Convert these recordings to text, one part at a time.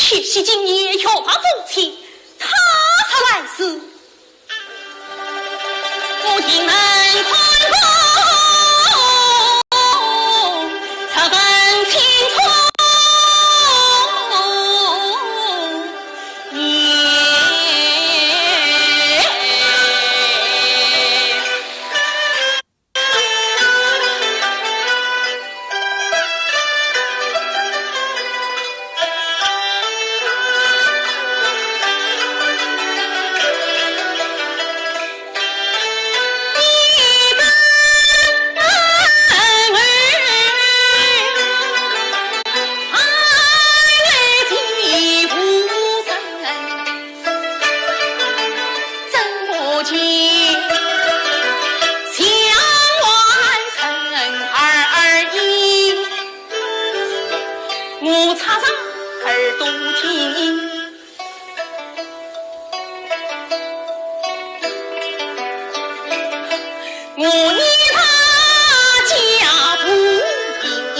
且喜今夜却把父亲他才来世，我听门开封，才分清楚。我插上耳朵听，我念他家不义，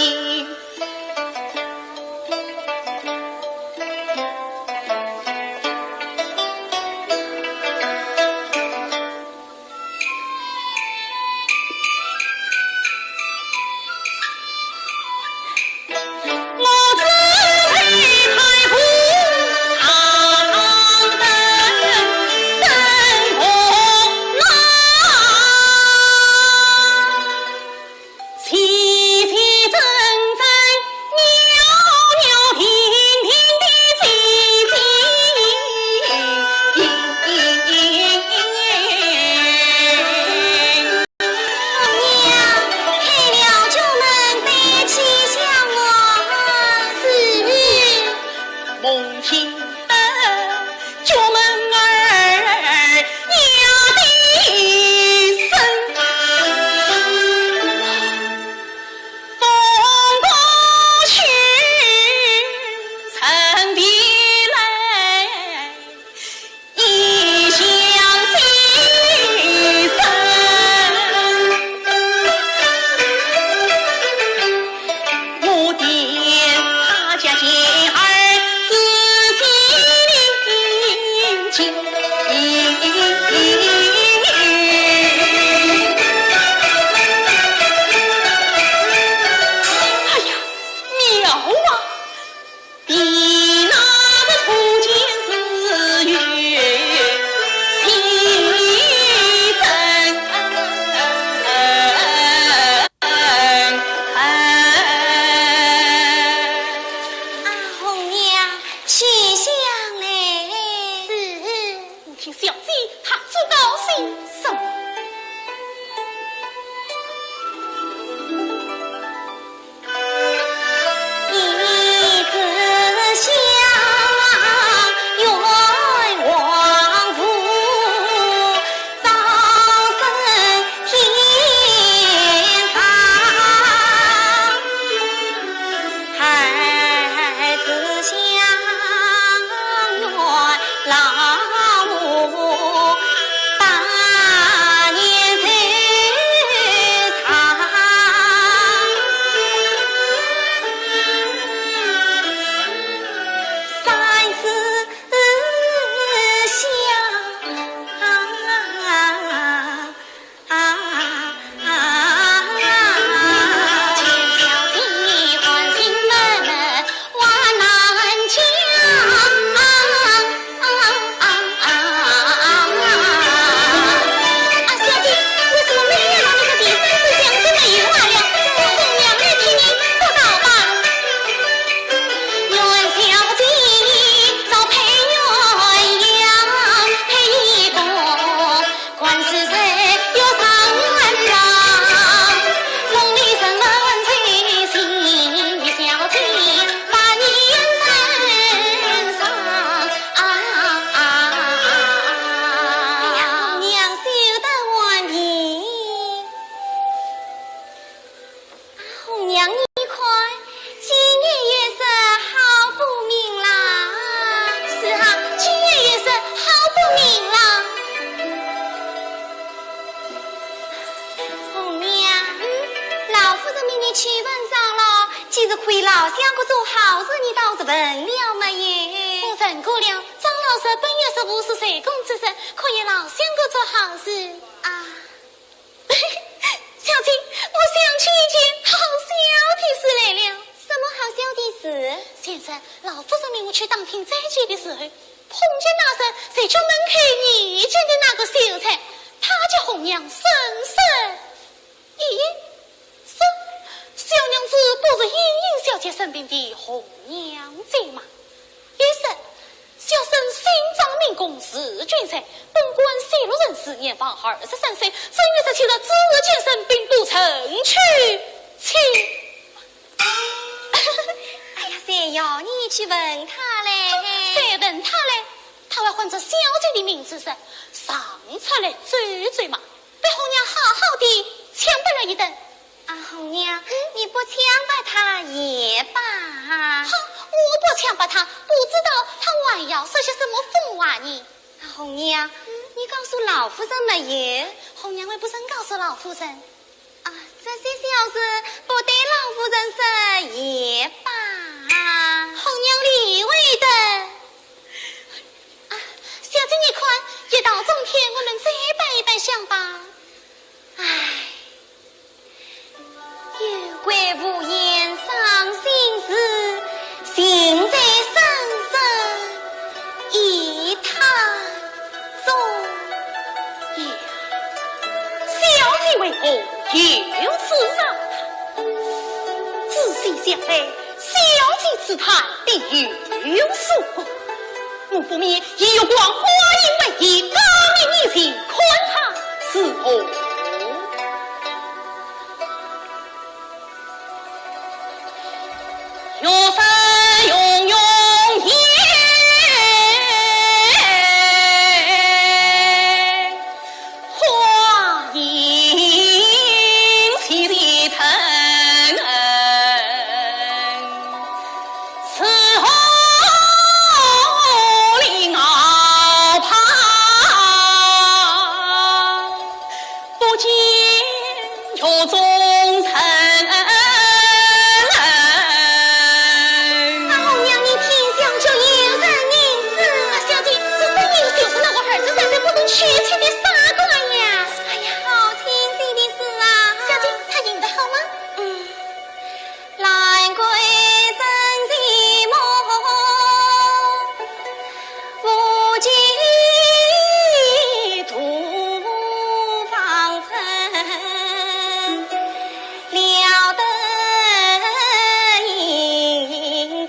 去问上了，既是亏老相公做好事，你倒是问了没有？这本月是50岁公之身，可以让相公做好事啊。小姐，我想起一件好小的事来了。什么好小的事？先生，老夫人命我去当庭再见的时候，碰见那人在家门口遇见的那个秀才，他叫红娘深深。咦，是小娘子不是茵茵小姐身边的红娘子吗？也是，小生心脏命公是俊才，本官西路人士，年方23岁，正月17日自见身并不曾娶妻。哎呀，谁要你去问他嘞？谁问他嘞？他还唤着小姐的名字时，上出来追追嘛，被红娘好好的强掰了一顿。啊，红娘，你不强把他也罢。哼，我不强把他，不知道他还要说些什么疯话呢。啊，红娘，你告诉老夫人没有？红娘为不曾告诉老夫人。啊，这些小事不对老夫人说也罢。红娘理会的。啊，小姐你看，一到中天，我们再摆一摆想吧。唉，有怪无言伤心事，心在深深一叹中呀，小姐为何有此让他？仔细想来，小姐此谈必有所过，我不免也有光花因为以革命一心宽他是何？有生永永也，花影其的疼，此后令傲旁，不见有忠臣。娶妻的傻瓜呀！哎呀，好清醒的事啊！小姐，他赢得好吗？兰桂生寂寞，无计度芳尘，了得银家。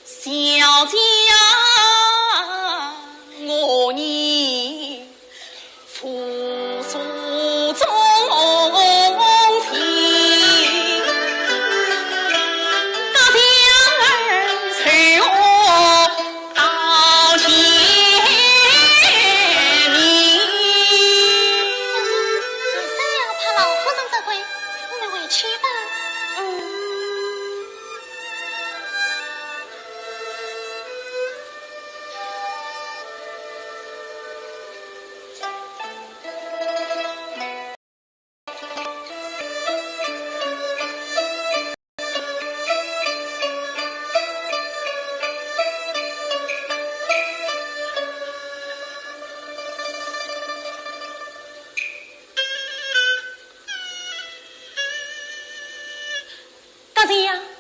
小姐，我你付出衷情，那将儿随我到天明。你谁要怕老夫人责怪，我们回去吧。他这样。